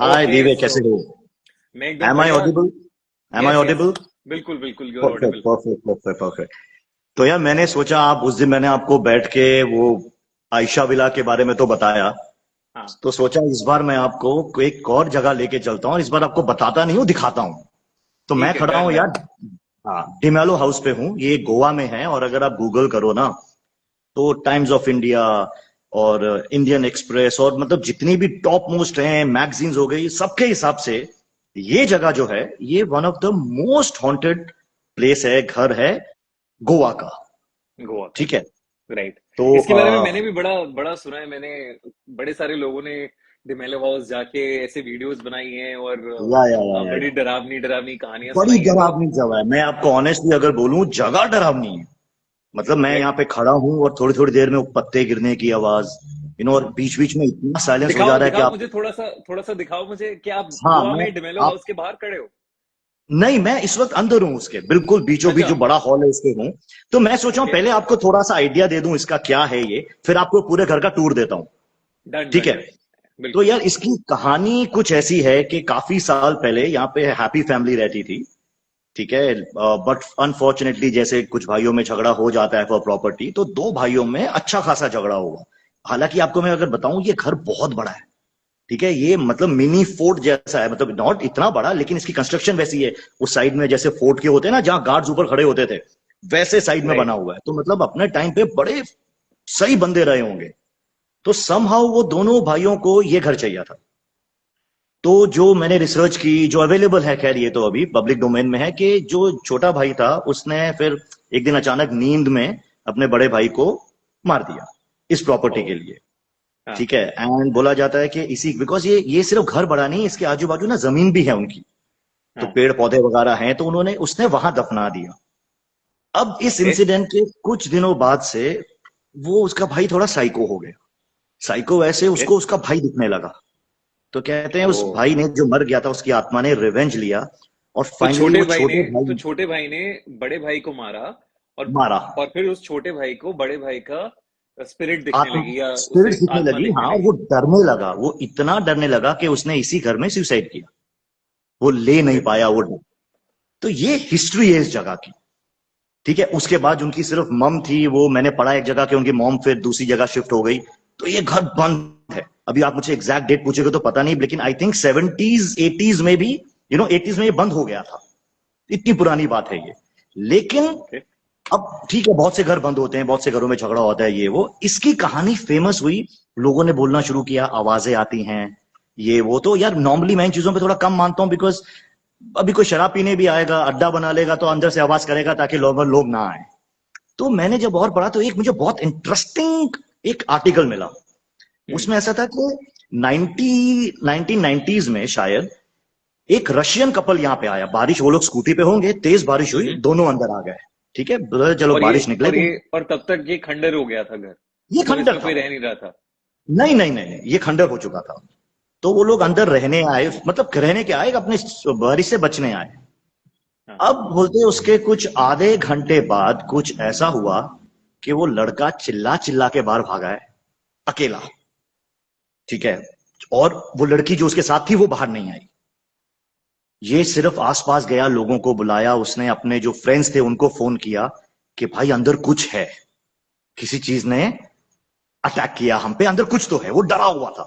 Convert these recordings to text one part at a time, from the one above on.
हाय okay विवेक, सो कैसे हो? मैं एकदम एम आई बढ़िया। Audible? Am I yes yes, audible? बिल्कुल बिल्कुल, you are perfect audible. Perfect perfect perfect. तो यार मैंने सोचा, आप उस दिन मैंने आपको बैठ के वो आयशा विला के बारे में तो बताया, हाँ, तो सोचा इस बार मैं आपको एक और जगह लेके चलता हूँ। इस बार आपको बताता नहीं हूँ, दिखाता हूँ। तो मैं ठीक है, खड़ा डन हूँ डन। यार, हाँ, डिमेलो हाउस पे हूँ। ये गोवा में है, और अगर आप गूगल करो ना, तो टाइम्स ऑफ इंडिया और इंडियन एक्सप्रेस और मतलब जितनी भी टॉप मोस्ट हैं मैगजीन्स हो गई, सबके हिसाब से ये जगह जो है, ये one of the most haunted place है, घर है गोवा का। गोवा का, ठीक है। राइट। तो इसके बारे में मैंने भी बड़ा बड़ा सुना है। मैंने बड़े सारे लोगों ने डिमेलो हाउस जाके ऐसे वीडियोस बनाई हैं और बड़ी या डरावनी डरावनी कहानियां बड़ी सुनाई हैं। तो डरावनी जगह है। मैं आपको ऑनेस्टली अगर बोलूं, जगह डरावनी है। मतलब मैं यहाँ लाइक, पे खड़ा हूँ और थोड़ी थोड़ी देर में पत्ते गिरने की आवाज, और बीच बीच में इतना साइलेंस हो जा दिखाओ रहा है कि दिखाओ आप, मुझे थोड़ा सा दिखाओ मुझे। क्या आप हाँ गोवा मैं, में डिमेलो आप, हाउस के बाहर खड़े हो? नहीं मैं इस वक्त अंदर हूँ उसके, बिल्कुल बीचों बीच अच्छा, जो बड़ा हॉल है उसके हूँ। तो मैं सोचा हूँ ओके, पहले आपको थोड़ा सा आइडिया दे दूं इसका क्या है ये, फिर आपको पूरे घर का टूर देता हूँ। डन ठीक डन है। डन, तो बिल्कुल। यार इसकी कहानी कुछ ऐसी है कि काफी साल पहले यहाँ पे हैप्पी फैमिली रहती थी। ठीक है। बट अनफॉर्चुनेटली जैसे कुछ भाइयों में झगड़ा हो जाता है फॉर प्रॉपर्टी, तो दो भाइयों में अच्छा खासा झगड़ा हुआ। हालांकि आपको मैं अगर बताऊं, ये घर बहुत बड़ा है। ठीक है, ये मतलब मिनी फोर्ट जैसा है, मतलब नॉट इतना बड़ा, लेकिन इसकी कंस्ट्रक्शन वैसी है। उस साइड में जैसे फोर्ट के होते हैं ना, जहां गार्ड्स ऊपर खड़े होते थे, वैसे साइड में बना राइट, हुआ है। तो मतलब अपने टाइम पे बड़े सही बंदे रहे होंगे। तो समहाउ वो दोनों भाइयों को ये घर चाहिए था। तो जो मैंने रिसर्च की, जो अवेलेबल है, खैर ये तो अभी पब्लिक डोमेन में है, कि जो छोटा भाई था उसने फिर एक दिन अचानक नींद में अपने बड़े भाई को मार दिया इस ओ, प्रॉपर्टी के लिए। हाँ, ठीक है। एंड बोला जाता है कि इसी बिकॉज ये सिर्फ घर बड़ा नहीं, इसके आजू बाजू ना जमीन भी है उनकी, तो हाँ, पेड़ पौधे वगैरह हैं, तो उन्होंने उसने वहां दफना दिया। अब इस ओके, इंसिडेंट के कुछ दिनों बाद से वो उसका भाई थोड़ा साइको हो गया। साइको वैसे ओके। उसको उसका भाई दिखने लगा। तो कहते हैं ओ, उस भाई ने, जो मर गया था, उसकी आत्मा ने रिवेंज लिया, और तो फाइनली छोटे वो भाई ने छोटे तो भाई छोटे भाई ने बड़े भाई को मारा, और मारा। और फिर उस छोटे भाई को बड़े भाई का स्पिरिट दिखने आत्मा, लगी, या स्पिरिट उसे दिखने आत्मा लगी, दिखने हाँ, और लगी। वो डरने लगा। वो इतना डरने लगा कि उसने इसी घर में सुसाइड किया। वो ले नहीं अरे पाया बाप वो रे। डर। तो ये हिस्ट्री है इस जगह की। ठीक है। उसके बाद उनकी सिर्फ मम थी, वो मैंने पढ़ा एक जगह कि उनकी मॉम फिर दूसरी जगह शिफ्ट हो गई। तो ये घर बंद है अभी। आप मुझे एग्जैक्ट डेट पूछेगे तो पता नहीं, लेकिन आई थिंक 70s 80s में भी, 80s में ये बंद हो गया था। इतनी पुरानी बात है ये। लेकिन ओके, अब ठीक है, बहुत से घर बंद होते हैं, बहुत से घरों में झगड़ा होता है, ये वो। इसकी कहानी फेमस हुई, लोगों ने बोलना शुरू किया, आवाजें आती हैं, ये वो। तो यार नॉर्मली मैं इन चीजों पे थोड़ा कम मानता हूं, बिकॉज अभी कोई शराब पीने भी आएगा, अड्डा बना लेगा, तो अंदर से आवाज करेगा ताकि लोग ना आए। तो मैंने जब और पढ़ा, तो एक मुझे बहुत इंटरेस्टिंग एक आर्टिकल मिला। हम्म, उसमें ऐसा था कि 1990s में शायद एक रशियन कपल यहां पे आया। बारिश, वो लोग स्कूटी पे होंगे, तेज बारिश हुई, हम्म। दोनों अंदर आ गए। ठीक है, बोले, चलो बारिश निकले तो। और तब तक ये खंडर हो गया था घर, ये मतलब खंडर इसमें था। कोई रह नहीं रहा था। नहीं नहीं नहीं नहीं, ये खंडर हो चुका था। तो वो लोग ओ, अंदर रहने आए, मतलब रहने के आए, अपने बारिश से बचने आए। हाँ, अब बोलते उसके कुछ आधे घंटे बाद कुछ ऐसा हुआ कि वो लड़का चिल्ला चिल्ला के बाहर भागा है, अकेला। ठीक है। और वो लड़की जो उसके साथ थी, वो बाहर नहीं आई। ये सिर्फ आसपास गया, लोगों को बुलाया उसने, अपने जो फ्रेंड्स थे उनको फोन किया कि भाई अंदर कुछ है, किसी चीज ने अटैक किया हम पे, अंदर कुछ तो है। वो डरा हुआ था।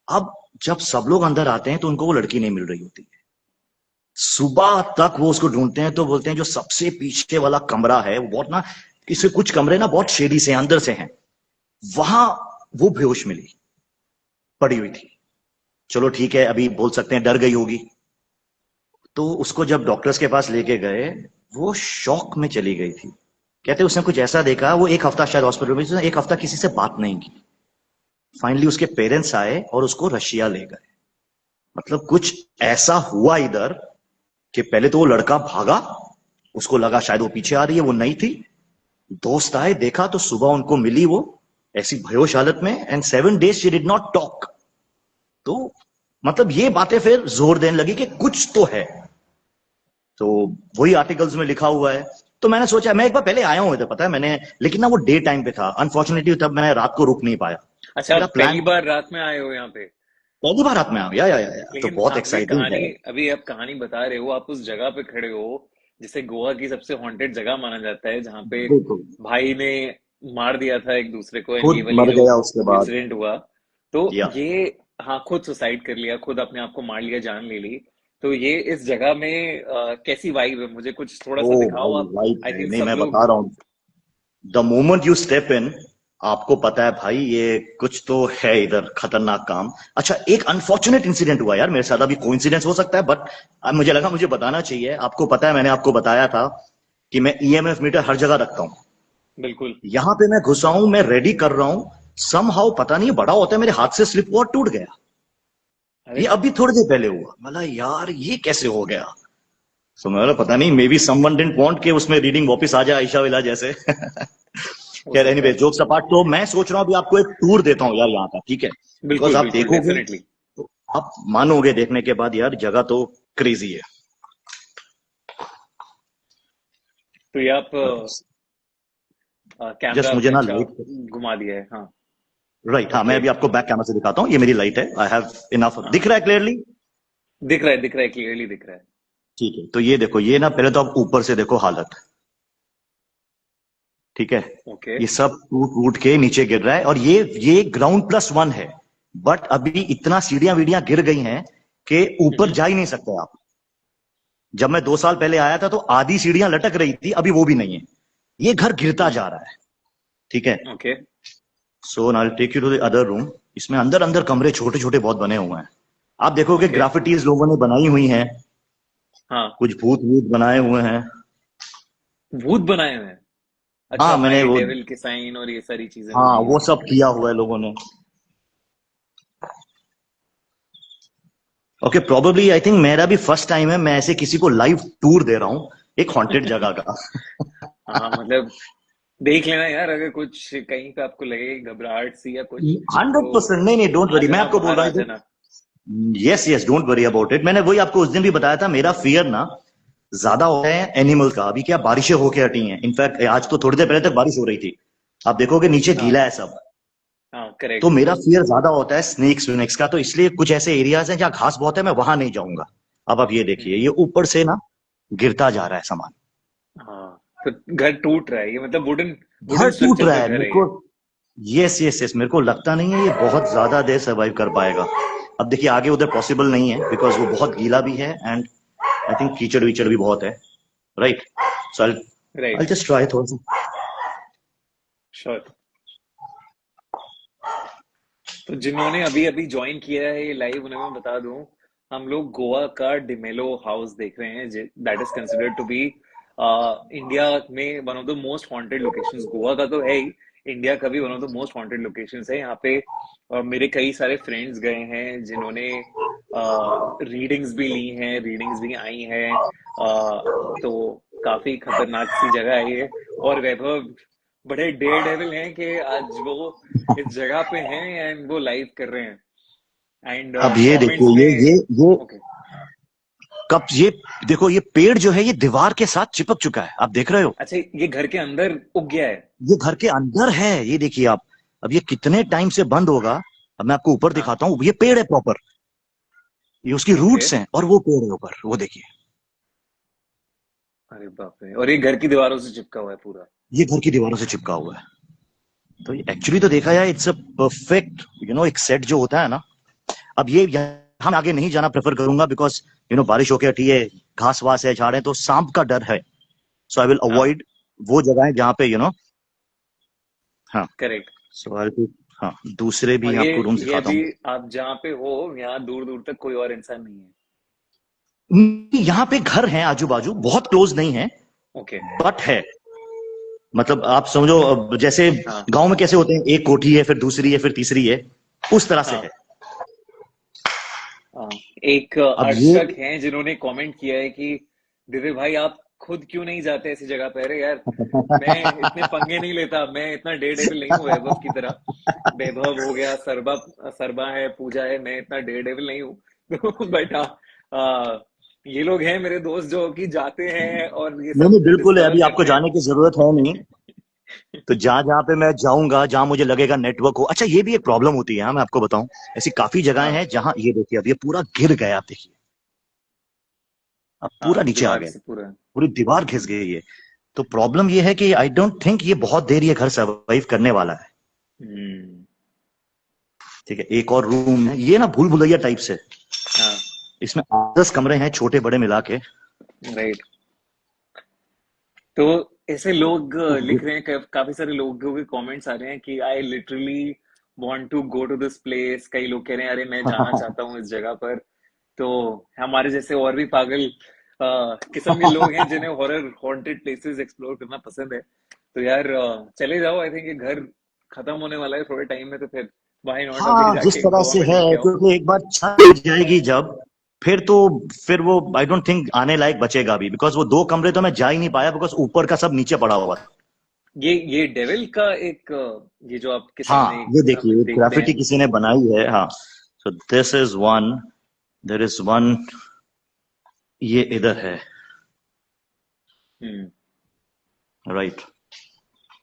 अब जब सब लोग अंदर आते हैं, तो उनको वो लड़की नहीं मिल रही होती है। सुबह तक वो उसको ढूंढते हैं, तो बोलते हैं जो सबसे पीछे वाला कमरा है, वो बहुत ना, इसके कुछ कमरे ना बहुत शेडी से अंदर से हैं, वहां वो बेहोश मिली, पड़ी हुई थी। चलो ठीक है, अभी बोल सकते हैं डर गई होगी। तो उसको जब डॉक्टर्स के पास लेके गए, वो शॉक में चली गई थी। कहते उसने कुछ ऐसा देखा, वो एक हफ्ता शायद हॉस्पिटल में, उसने एक हफ्ता किसी से बात नहीं की। फाइनली उसके पेरेंट्स आए और उसको रशिया ले गए। मतलब कुछ ऐसा हुआ इधर कि पहले तो वो लड़का भागा, उसको लगा शायद वो पीछे आ रही है, वो नहीं थी। दोस्त आए, देखा, तो सुबह उनको मिली वो ऐसी बेहोश हालत में, and 7 days she did not talk. तो मतलब ये बातें फिर जोर देने लगी कि कुछ तो है। तो वही आर्टिकल्स में लिखा हुआ है। तो मैंने सोचा, मैं एक बार पहले आया हूं इधर, पता है मैंने, लेकिन ना वो डे टाइम पे था, अनफॉर्चुनेटली तब मैं रात को रुक नहीं पाया। अच्छा, मेरा पहली प्लान, बार रात में आए हो यहाँ पे? पहली बार हाथ में आया, या तो लेकिन बहुत आप ये एक्साइटिंग कहानी, है। अभी आप कहानी बता रहे हो, आप उस जगह पे खड़े हो जिसे गोवा की सबसे हॉन्टेड जगह माना जाता है, जहाँ पे बिल्कुल, भाई ने मार दिया था एक दूसरे को, एंड ये खुद वाली मर जो गया उसके बाद। इंसिडेंट हुआ, तो या ये, हाँ, खुद सुसाइड कर लिया, खुद अपने आप को मार लिया, जान ले ली। तो ये इस जगह में कैसी वाइब है, मुझे कुछ थोड़ा ओ सा दिखाओ भाई आप। वाइब आई है, थिंक नहीं सब मैं लोग। बता रहा हूँ, the moment you step in, आपको पता है भाई ये कुछ तो है इधर खतरनाक काम। अच्छा, एक अनफॉर्चुनेट इंसिडेंट हुआ यार मेरे साथ, अभी कोइंसिडेंस हो सकता है बट मुझे लगा मुझे बताना चाहिए। आपको पता है मैंने आपको बताया था कि मैं ईएमएफ मीटर हर जगह रखता हूँ। बिल्कुल। यहां पे मैं घुसा हूं, मैं रेडी कर रहा हूं, समहाउ पता नहीं बड़ा होता है मेरे हाथ से स्लिप हुआ और टूट गया। अरे। ये अभी थोड़ी देर पहले हुआ, मतलब यार ये कैसे हो गया। तो मैं बोला, पता नहीं, may be someone didn't want के उसमें रीडिंग वापस आ जाए आयशा विला जैसे। हो खैर सकता एनीवे, है। जोक्स अपार्ट, तो मैं सोच रहा हूँ अभी आपको एक टूर देता हूँ यार यहाँ का, ठीक है? बिकॉज बिल्कुल आप बिल्कुल, देखोगे डेफिनेटली। तो आप मानोगे देखने के बाद, यार जगह तो क्रेजी है। तो ये आप कैमरा जस्ट मुझे आपने ना अच्छा लाइट, घुमा दिया है, हाँ। राइट, हाँ मैं ओके। अभी आपको बैक कैमरा से दिखाता हूँ, ये मेरी लाइट है, आई हैव इनफ, हाँ दिख हाँ, रहा है क्लियरली? दिख रहा है, क्लियरली दिख रहा है। ठीक है, तो ये देखो, ये ना पहले तो आप ऊपर से देखो हालत, ठीक है? ओके। ये सब टूट टूट के नीचे गिर रहा है, और ये ग्राउंड +1 है, बट अभी इतना सीढ़ियां वीडियां गिर गई हैं कि ऊपर हम्म। जा ही नहीं सकते आप। जब मैं 2 साल पहले आया था तो आधी सीढ़ियां लटक रही थी, अभी वो भी नहीं है। ये घर गिरता हम्म। जा रहा है, ठीक है? Okay. So I take you to the other room. इसमें अंदर अंदर कमरे छोटे छोटे बहुत बने हुए हैं। आप देखोगे ओके। ग्राफिटीज लोगों ने बनाई हुई हैं, हाँ, कुछ भूत वूत बनाए हुए हैं। भूत बनाए हुए हैं। अच्छा, हाँ मैंने भाई वो, डेविल के साइन और ये सारी चीजें हाँ होगी। वो सब किया हुआ है लोगों ने। ओके, प्रोबेबली आई थिंक मेरा भी फर्स्ट टाइम है मैं ऐसे किसी को लाइव टूर दे रहा हूँ एक हॉन्टेड जगह का। हाँ, मतलब देख लेना यार, अगर कुछ कहीं पे आपको लगे घबराहट सी या कुछ, हंड्रेड तो परसेंट नहीं नहीं, डोंट आ वरी, मैं जाना, आपको बोल बाहर रहा आ हूँ। जाना। Yes yes, don't worry about it. मैंने वही आपको उस दिन भी बताया था, मेरा फियर ना ज्यादा होता है एनिमल का। अभी क्या बारिशें होके हटी हैं, इनफैक्ट आज तो थोड़ी देर पहले तक बारिश हो रही थी, आप देखोगे नीचे हाँ गीला है सब। हाँ, तो करेक्ट। मेरा फियर ज्यादा होता है स्नेक्स विनेक्स का, तो इसलिए कुछ ऐसे एरियाज हैं जहाँ घास बहुत है, मैं वहां नहीं जाऊंगा। अब आप ये देखिए, ये ऊपर से ना गिरता जा रहा है सामान। हाँ, तो घर टूट रहा है ये, मतलब वुडन वुडन घर टूट स्ट्रक्चर रहा का है घर मेरे है को। ये। यस यस यस, मेरे को लगता नहीं है ये बहुत ज्यादा देर सर्वाइव कर पाएगा। अब देखिए आगे उधर पॉसिबल नहीं है, बिकॉज वो बहुत गीला भी है, एंड आई थिंक कीचड़ वीचड़ भी बहुत है, राइट? सो आई राइट। जस्ट ट्राई थोड़ा सा। श्योर। तो जिन्होंने अभी अभी ज्वाइन किया है ये लाइव, उन्हें मैं बता दूं, हम लोग गोवा का डिमेलो हाउस देख रहे हैं, that is considered to be India में one of the most haunted locations. Goa का तो है ही, इंडिया का भी one of the most haunted locations है। यहाँ पे मेरे कई सारे फ्रेंड्स गए हैं जिन्होंने रीडिंग्स भी ली हैं, रीडिंग्स भी आई हैं। तो काफी खतरनाक सी जगह है ये। और वैभव बड़े डेयर डेविल हैं कि आज वो इस जगह पे हैं एंड वो लाइव कर रहे हैं, एंड अब ये कमेंट्स देखिए, में। ये ओके। कब ये देखो, ये पेड़ जो है ये दीवार के साथ चिपक चुका है, आप देख रहे हो? अच्छा, ये घर के अंदर उग गया है। ये घर के अंदर है, ये देखिए आप। अब ये कितने टाइम से बंद होगा, अब मैं आपको ऊपर हाँ। दिखाता हूँ, ये पेड़ है प्रॉपर, ये उसकी ओके। रूट्स हैं, और वो पेड़ है ऊपर, वो देखिए। अरे बाप रे, और ये घर की दीवारों से चिपका हुआ है पूरा। ये घर की दीवारों से चिपका हुआ है। तो एक्चुअली तो देखा जाए इट्स अ परफेक्ट, एक सेट जो होता है ना। अब ये यहाँ मैं आगे नहीं जाना प्रेफर करूंगा, बिकॉज बारिश होके हटी है, घास वास है, झाड़ है, तो सांप का डर है। सो आई विल हाँ, अवॉइड वो जगह है जहाँ पे हाँ। करेक्ट। सो आई, हाँ, दूसरे और भी आपको रूम ये दिखाता अभी हूँ। आप जहाँ पे हो, यहाँ दूर दूर तक कोई और इंसान नहीं है। यहाँ पे घर हैं आजू बाजू, बहुत क्लोज नहीं है, ओके। बट है। मतलब आप समझो, अब जैसे हाँ गांव में कैसे होते हैं, एक कोठी है, फिर दूसरी है, फिर तीसरी है, उस तरह से हाँ है। हाँ। एक अब ये अर्शक हैं जिन्होंने कमेंट किया है कि दिव्य भाई आप खुद क्यों नहीं जाते ऐसी जगह पे। अरे यार, मैं इतने पंगे नहीं लेता, मैं इतना डेयर डेविल नहीं हूँ वैभव की तरह। वैभव हो गया, सरबा सरबा है, पूजा है, मैं इतना डेयर डेविल नहीं हूँ। तो बट ये लोग हैं मेरे दोस्त जो कि जाते हैं और ये नहीं सब नहीं, बिल्कुल है, डिस्कवर अभी आपको करते हैं। जाने की जरूरत है नहीं। तो जहां जहां पे मैं जाऊंगा, जहां मुझे लगेगा नेटवर्क हो, अच्छा ये भी एक प्रॉब्लम होती है, हाँ मैं आपको बताऊं, ऐसी काफी जगहें हाँ हैं जहां ये देखिए अब ये पूरा गिर गया, आप देखिए अब पूरा हाँ, नीचे आ दीवार गया, से पूरा। पूरी दीवार घिस गई है। तो प्रॉब्लम ये है कि आई डोंट थिंक ये बहुत देर ये घर सर्वाइव करने वाला है। हम्म। ठीक है, एक और रूम है, ये ना भूल भुलैया टाइप से, हाँ। इसमें 10 कमरे हैं छोटे बड़े मिला के। राइट। तो ऐसे लोग तो लिख रहे हैं, काफी सारे लोगों के कमेंट्स आ रहे हैं कि I literally want to go to this place. कई लोग कह रहे हैं अरे मैं जाना चाहता हूँ इस जगह पर। तो हमारे जैसे और भी पागल किस्म के लोग हैं जिन्हें हॉरर हॉन्टेड प्लेसेस एक्सप्लोर करना पसंद है। तो यार चले जाओ। आई थिंक ये घर खत्म होने वाला है थोड़े टाइम में, तो फिर व्हाई नॉट अभी हाँ जिस जाके तरह गोवा से में है, ढल के आओ। क्योंकि एक बार छत लग जाएगी जब, फिर तो फिर वो आई डोंट थिंक आने लायक बचेगा भी, बिकॉज वो 2 कमरे तो मैं जा ही नहीं पाया, बिकॉज ऊपर का सब नीचे पड़ा हुआ था। ये डेविल का एक ये जो आपके सामने हाँ ये देखिए देख रहे ग्राफिटी हैं। किसी ने बनाई है, हाँ। So this is one, there is one, ये इधर है, हम्म। राइट।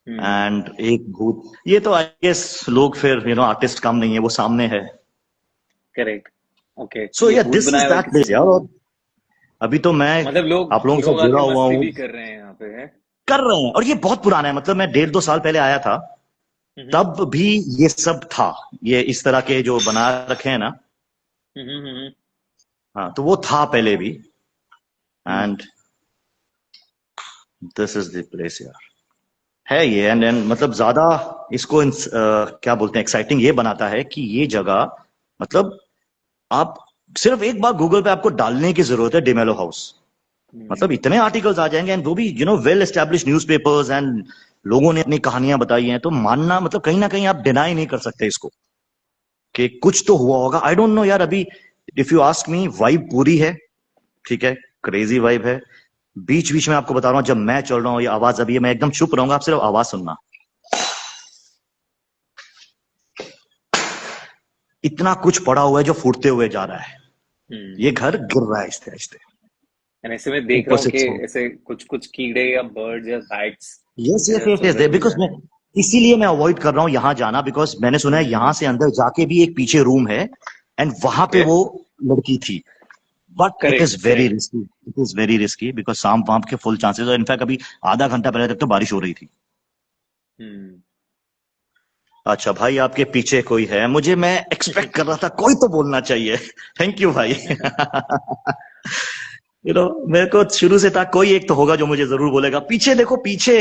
हम्म। एंड एक भूत, ये तो आई गेस लोग फिर आर्टिस्ट काम नहीं है, वो सामने है। करेक्ट। ओके, सो ये या भूत दिस इज बनाया हुआ है दैट किसी प्लेस ने। यार। और अभी तो मैं मतलब लोग आप लोगों के साथ लोग आके जुड़ा हुआ मस्ती हूँ, भी कर रहे हैं यहाँ पे है। कर रहे हैं, और ये बहुत पुराना है, मतलब मैं 1.5-2 साल पहले आया था, हम्म। तब भी ये सब था, ये इस तरह के जो बना रखे हैं ना। हम्म। हम्म। हाँ तो वो था पहले भी। Hmm. And this is the place यार, है ये। एंड मतलब ज्यादा इसको क्या बोलते हैं, एक्साइटिंग ये बनाता है कि ये जगह, मतलब आप सिर्फ एक बार गूगल पे आपको डालने की जरूरत है डिमेलो हाउस, मतलब हम्म। इतने आर्टिकल्स आ जाएंगे, एंड वो भी वेल एस्टेब्लिश न्यूज़पेपर्स, एंड लोगों ने अपनी कहानियां बताई हैं, तो मानना मतलब कहीं ना कहीं आप डिनाई नहीं कर सकते इसको कि कुछ तो हुआ होगा। आई डोंट नो यार, अभी if you ask me, vibe पूरी है, ठीक है, क्रेजी वाइब है। बीच बीच में आपको बता रहा हूं, जब मैं चल रहा हूं ये आवाज अभी है, मैं एकदम चुप रहूंगा, आप सिर्फ आवाज सुनना, इतना कुछ पड़ा हुआ है जो फूटते हुए जा रहा है, हम्म। ये घर गिर रहा है आहिस्ते आहिस्ते, And ऐसे में देख ऊपर रहा हूँ से कि छोड़। ऐसे कुछ कुछ कीड़े या बर्ड या बैट्स यस यस इधर यस से यस, उधर भी बिकॉज जा मैं रहे हैं। इसीलिए मैं अवॉइड कर रहा हूं यहां जाना, बिकॉज मैंने सुना है यहां हम्म। से अंदर जाके भी एक पीछे रूम है, एंड वहां पे ओके। वो लड़की थी, but it is correct very correct. Risky, it is very risky, because सांप वाम के फुल चांसेस, और इनफैक्ट अभी आधा घंटा पहले तक तो बारिश हो रही थी। हम्म। अच्छा भाई, आपके पीछे कोई है, मुझे मैं एक्सपेक्ट कर रहा था कोई तो बोलना चाहिए। थैंक यू भाई। मेरे को शुरू से था कोई एक तो होगा जो मुझे जरूर बोलेगा पीछे देखो पीछे।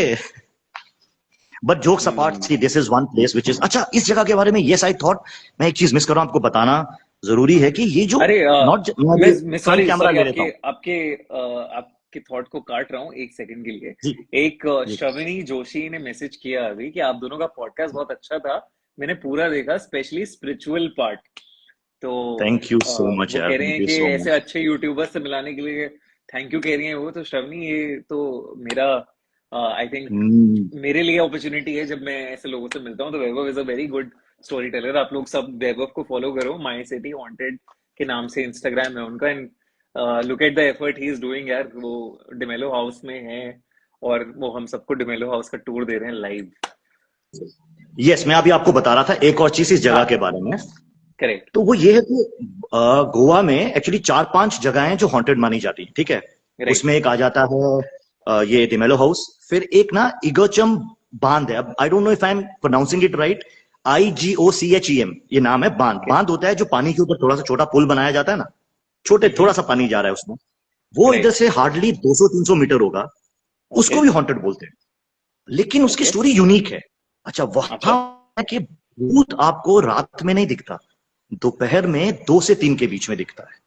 But jokes apart, hmm. See this is one place which is, अच्छा इस जगह के बारे में, यस आई थॉट, मैं एक चीज मिस कर रहा हूं, आपको बताना जरूरी है कि ये जो अरे नॉट, मैं मैं अभी मैं फ्रंट सॉरी कैमरा सॉरी ले लेता आपके हूँ। आपके आपके थॉट को काट रहा हूँ एक सेकंड के लिए। जी एक जी, श्रवणी जोशी ने मैसेज किया अभी कि आप दोनों का पॉडकास्ट बहुत अच्छा था। मैंने पूरा देखा, स्पेशली स्पिरिचुअल पार्ट। तो थैंक यू सो मच वो यार, कह रहे थैंक हैं यू कि सो ऐसे मच। अच्छे यूट्यूबर से मिलाने के लिए थैंक यू कह रही हैं वो। तो श्रवणी ये तो मेरा आई थिंक मेरे लिए अपॉर्चुनिटी है जब मैं ऐसे लोगों से मिलता हूँ। तो Vaibhav is a very good story teller. आप लोग सब वैभव को फॉलो करो, माई सिटी हॉन्टेड के नाम से इंस्टाग्राम है उनका। And look at the effort he is doing यार। वो डिमेलो हाउस में है और वो हम सबको डिमेलो हाउस का टूर दे रहे हैं लाइव। यस, मैं अभी आपको बता रहा था एक और चीज इस जगह हाँ। के बारे में। करेक्ट। तो वो ये है कि गोवा में एक्चुअली 4-5 जगह हैं जो हॉन्टेड मानी जाती है, ठीक है। राइट। उसमें एक आ जाता है ये डिमेलो हाउस, फिर एक ना इगोचम बांध है, अब I don't know if I am pronouncing it right, IGOCHEM ये नाम है। बांध, ओके। बांध होता है जो पानी के ऊपर थोड़ा सा छोटा पुल बनाया जाता है ना, छोटे थोड़ा सा पानी जा रहा है उसमें, वो इधर राइट। से हार्डली 200-300 मीटर होगा, ओके। उसको भी हॉन्टेड बोलते हैं, लेकिन उसकी ओके। स्टोरी यूनिक है। अच्छा अच्छा। वहां के भूत आपको रात में नहीं दिखता, दोपहर में 2 से 3 के बीच में दिखता है।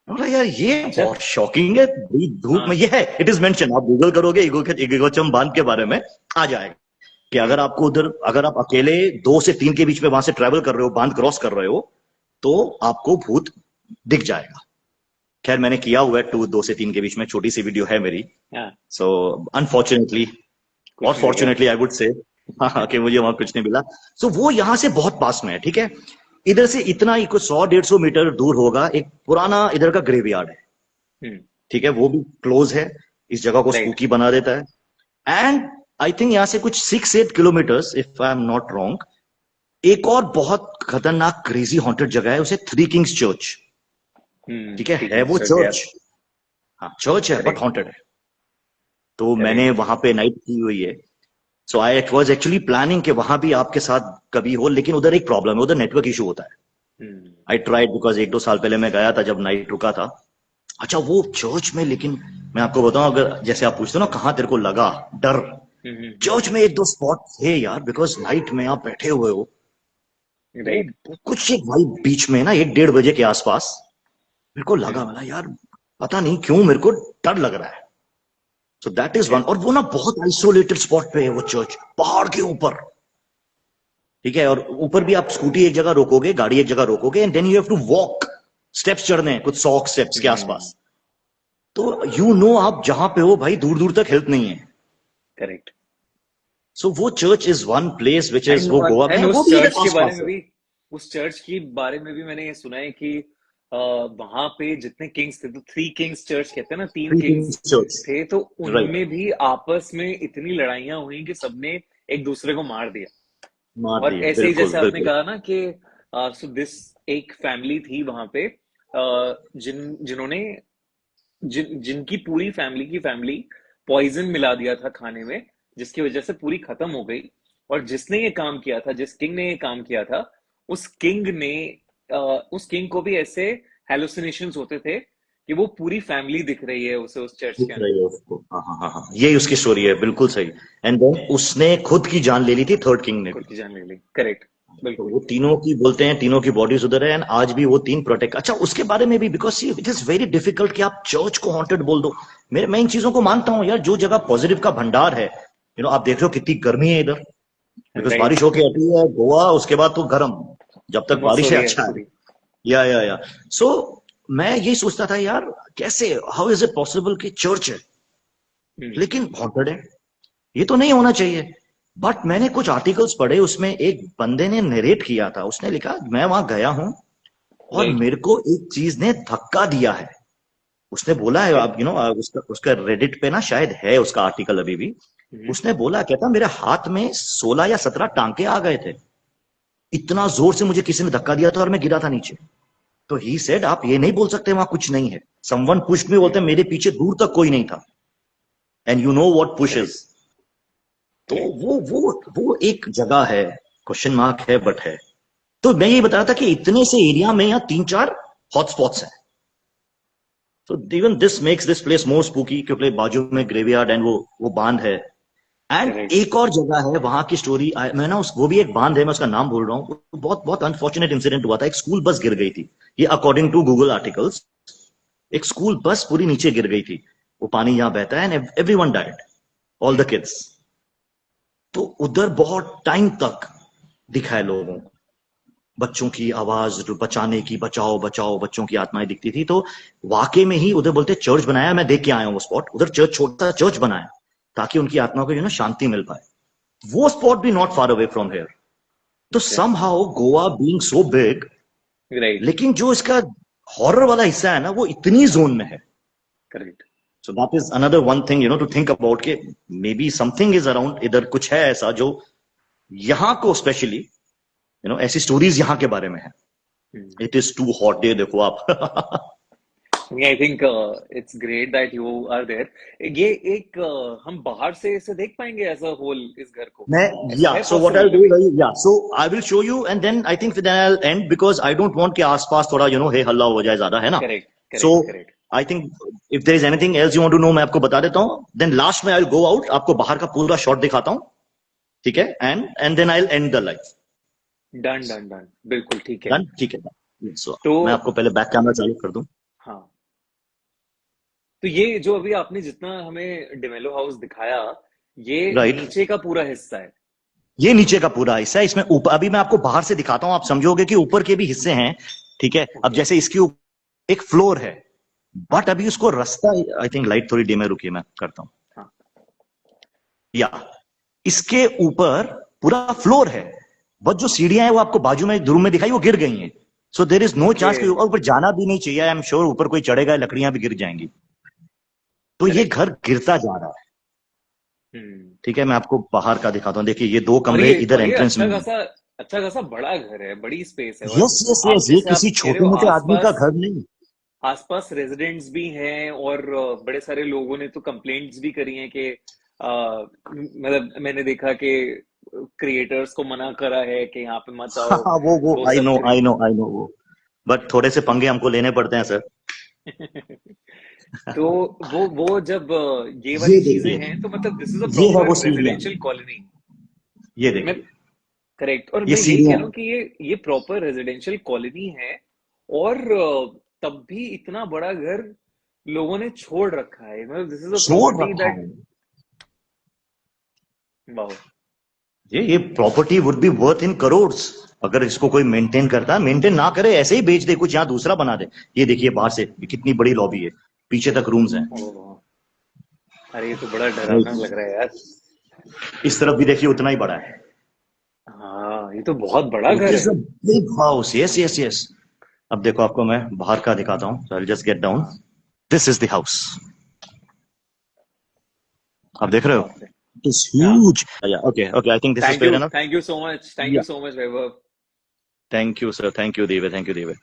बोला यार ये अच्छा। बहुत शॉकिंग है, बड़ी धूप में हाँ। ये है, इट इज मेंशन, आप गूगल करोगे इगोचम बांध के बारे में आ जाएगा, कि अगर हम्म। आपको उधर, अगर आप अकेले 2 से 3 के बीच में वहां से ट्रेवल कर रहे हो, बांध क्रॉस कर रहे हो, तो आपको भूत दिख जाएगा। खैर मैंने किया हुआ है 2 से 3 के बीच में, छोटी सी वीडियो है मेरी। हाँ। सो अनफॉर्चुनेटली, और कुछ नहीं दिखा। फॉर्चुनेटली आई वुड से, हाँ कि मुझे वहां कुछ नहीं मिला। सो वो यहाँ से बहुत पास में है, ठीक है। इधर से इतना ही कुछ 100-150 मीटर दूर होगा एक पुराना इधर का ग्रेवयार्ड है, हम्म। ठीक है, वो भी क्लोज है, इस जगह को राइट। स्पूकी बना देता है। एंड आई थिंक यहाँ से कुछ 6-8 kilometres if I am not wrong, एक और बहुत खतरनाक क्रेजी हॉन्टेड जगह है, उसे थ्री किंग्स चर्च। ठीक है ठीक वो है यार। चर्च, हाँ चर्च है बट करेक्ट। हॉन्टेड है। तो मैंने करेक्ट। वहां पे नाइट की हुई है। सो आई वाज एक्चुअली प्लानिंग कि वहां भी आपके साथ कभी हो, लेकिन उधर एक प्रॉब्लम है, उधर नेटवर्क इशू होता है। हम्म। आई ट्राइड बिकॉज 1-2 साल पहले मैं गया था जब नाइट रुका था। अच्छा वो चर्च में, लेकिन मैं आपको बताऊं, अगर जैसे आप पूछते हो ना कहाँ तेरे को लगा डर, चर्च में एक दो स्पॉट थे यार, बिकॉज नाइट में आप बैठे हुए हो, राइट। वो कुछ एक भाई बीच में ना 1-1:30 बजे के आसपास मेरे को लगा, बोला यार पता नहीं क्यों मेरे को डर लग रहा है। सो दैट इज वन। और वो ना बहुत आइसोलेटेड स्पॉट पे है वो चर्च, पहाड़ के ऊपर। ठीक है, और ऊपर भी आप स्कूटी एक जगह रोकोगे, गाड़ी एक जगह रोकोगे, and then you have to walk, steps चढ़ने हैं कुछ 100 स्टेप्स के आसपास। तो आप जहां पे हो भाई, दूर दूर तक हेल्प नहीं है। करेक्ट। सो वो church is one place which is, and वो गोवा में एंड है, वो उस भी इधर चर्च के आस बारे पास में है। भी, उस चर्च के बारे में भी मैंने ये सुना है कि वहां पे जितने किंग्स थे, तो थ्री किंग्स चर्च कहते हैं ना, तीन थ्री किंग्स किंग्स चर्च, थे, तो राइट, उनमें भी आपस में इतनी लड़ाइयां हुई कि सबने एक दूसरे को मार दिया। मार और दिए, ऐसे ही बिल्कुल जैसे आपने बिल्कुल। कहा ना कि सो दिस एक फैमिली थी वहां पे, जिन्होंने जिनकी पूरी फैमिली पॉइजन मिला दिया था खाने में, जिसकी वजह से पूरी खत्म हो गई। और जिसने ये काम किया था, जिस किंग ने ये काम किया था, उस किंग ने अ, उस किंग को भी ऐसे हेलुसिनेशंस होते थे कि वो पूरी फैमिली दिख रही है उसे उस चर्च दिख के रही अंदर। है उसको, हाँ हाँ हाँ हाँ, यही उसकी स्टोरी है, बिल्कुल सही। एंड देन उसने खुद की जान ले ली थी, थर्ड किंग ने भी। खुद की जान ले ली। करेक्ट। तो बिल्कुल। वो तीनों की बोलते हैं, तीनों की बॉडीज उधर है, एंड आज भी वो तीन प्रोटेक्ट। अच्छा उसके बारे में भी, because see it is very difficult कि आप चर्च को हॉन्टेड बोल दो। मैं इन चीजों को मानता हूँ यार, जो जगह पॉजिटिव का भंडार है, आप देख रहे हो कितनी गर्मी है इधर, बिकॉज राइट। बारिश होके हटी है गोवा, उसके बाद तो गर्म, जब तक उमस हो बारिश है रही है अच्छा है। पूरी। या सो मैं यही सोचता था यार, कैसे, हाउ इज इट पॉसिबल कि चर्च है हम्म। लेकिन हॉन्टेड है, ये तो नहीं होना चाहिए। बट मैंने कुछ आर्टिकल्स पढ़े, उसमें एक बंदे ने नरेट किया था, उसने लिखा मैं वहां गया हूं और राइट। मेरे को एक चीज ने धक्का दिया है। उसने बोला है, क्या? आप उसका उसका रेडिट पे ना शायद है उसका आर्टिकल अभी भी। हम्म। उसने बोला, कहता मेरे हाथ में 16 या 17 टांके आ गए थे, इतना जोर से मुझे किसी ने धक्का दिया था और मैं गिरा था नीचे। तो ही सेड आप ये नहीं बोल सकते वहां कुछ नहीं है, समवन पुश भी बोलते, मेरे पीछे दूर तक कोई नहीं था, and you know what push correct. Is. तो करेक्ट। वो एक जगह है, क्वेश्चन मार्क है बट है। तो मैं ये बता रहा था कि इतने से एरिया में यहाँ 3-4 हॉटस्पॉट्स हैं। तो even this makes this place more spooky, क्योंकि बाजू में ग्रेवयार्ड एंड वो बांध है। And correct. एक और जगह है वहां की स्टोरी, मैं ना वो भी एक बांध है, मैं उसका नाम भूल रहा हूँ, बहुत बहुत अनफॉर्चुनेट इंसिडेंट हुआ था, एक स्कूल बस गिर गई थी, ये अकॉर्डिंग टू गूगल आर्टिकल्स। एक स्कूल बस पूरी नीचे गिर गई थी, वो पानी यहां बहता है, and everyone died, all the kids. तो उधर बहुत टाइम तक दिखा है लोगों को, बच्चों की आवाज बचाने की, बचाओ बचाओ, बच्चों की आत्माएं दिखती थी। तो वाकई में ही उधर बोलते चर्च बनाया, मैं देख के आया हूं वो स्पॉट, उधर चर्च, छोटा चर्च बनाया ताकि उनकी आत्मा को शांति मिल पाए। वो स्पॉट भी not far away from here. तो अच्छा। Somehow Goa being so big, right. लेकिन जो इसका हॉरर वाला हिस्सा है ना, वो इतनी जोन में है। Correct. So that is another one thing to think about के, maybe something is around, इधर कुछ है ऐसा जो यहाँ को स्पेशली, ऐसी स्टोरीज यहाँ के बारे में है। It is too hot day, देखो आप। I think it's great that you are there. ये एक हम बाहर से इसे देख पाएंगे एज अ होल, इस घर को? मैं, ऐसा है so what I possible do, कभी? So I will show you, and then I think then I will end, because I don't want के आसपास थोड़ा हे हल्ला हो जाए ज्यादा, है ना। Correct. So correct. Correct. I think if there is anything else you want to know, मैं आपको बता देता हूँ, देन लास्ट में आई विल गो आउट, आपको बाहर का पूरा शॉट दिखाता हूँ, ठीक है, and then I will end the life. Done done done, बिल्कुल ठीक है। डन, ठीक है। सो तो मैं आपको पहले बैक कैमरा चालू कर दूं। हाँ, तो ये जो अभी आपने जितना हमें डिमेलो हाउस दिखाया, ये राइट, नीचे का पूरा हिस्सा है। ये नीचे का पूरा हिस्सा है, इसमें ऊपर अभी मैं आपको बाहर से दिखाता हूं, आप समझोगे कि ऊपर के भी हिस्से हैं। ठीक है, अब ओके। जैसे इसके ऊपर एक फ्लोर है, बट अभी उसको रास्ता, आई थिंक लाइट थोड़ी डिम है, रुकिए मैं करता हूं। हाँ। या इसके ऊपर पूरा फ्लोर है, बट जो सीढ़ियां हैं वो आपको बाजू में रूम में दिखाई, वो गिर गई हैं। So there is no okay. Chance कि ऊपर जाना भी नहीं चाहिए, आई एम श्योर ऊपर कोई चढ़ेगा, लकड़ियां भी गिर जाएंगी। तो ये करेक्ट। घर गिरता जा रहा है। ठीक है, मैं आपको बाहर का दिखाता हूँ। देखिए ये 2 और कमरे ये इधर और ये एंट्रेंस में। अच्छा खासा बड़ा घर है, बड़ी स्पेस है। और यस यस आप यस, ये जैसे किसी आप कह रहे छोटे हो, मोटे आदमी का आसपास घर नहीं। आसपास रेजिडेंट्स भी हैं, और बड़े सारे लोगों ने तो कंप्लेंट्स भी करी हैं कि मतलब मैंने देखा कि क्रिएटर्स को मना करा है कि यहाँ पे मत आओ, हाँ वो वो आई सब नो करी। आई नो आई नो वो, बट थोड़े से पंगे हमको लेने पड़ते हैं सर। तो वो जब ये वाली ये चीजें देखिए, हैं, तो मतलब दिस इज अ ये है वो प्रॉपर सीढ़ियाँ, रेजिडेंशियल कॉलोनी। ये मैं देखिए करेक्ट, और ये मैं यही कह सीढ़ियाँ। रहा हूँ कि ये प्रॉपर रेजिडेंशियल कॉलोनी है, और तब भी इतना बड़ा घर लोगों ने छोड़ रखा है। मतलब दिस इज अ छोड़ प्रॉपर्टी रखा दैट, है। वाओ। ये property would be worth in crores, अगर इसको कोई मेंटेन करता, मेंटेन ना करे ऐसे ही बेच दे, कुछ यहाँ दूसरा बना दे। ये देखिए बाहर से कितनी बड़ी लॉबी है, पीछे तक रूम्स हैं। ओह, अरे ये तो बड़ा डरावना लग रहा है यार। इस तरफ भी देखिए उतना ही बड़ा है। हाँ, ये तो बहुत बड़ा इट घर इज है। A big house, yes yes yes. अब देखो आपको मैं बाहर का दिखाता हूँ, so I just get down. This is the house, आप देख रहे हो, बाप रे। इट इज हाँ, huge. Okay okay, I think this is fair enough. Thank you so much, thank you so much Vaibhav. Thank you sir, thank you Deve, thank you देवे।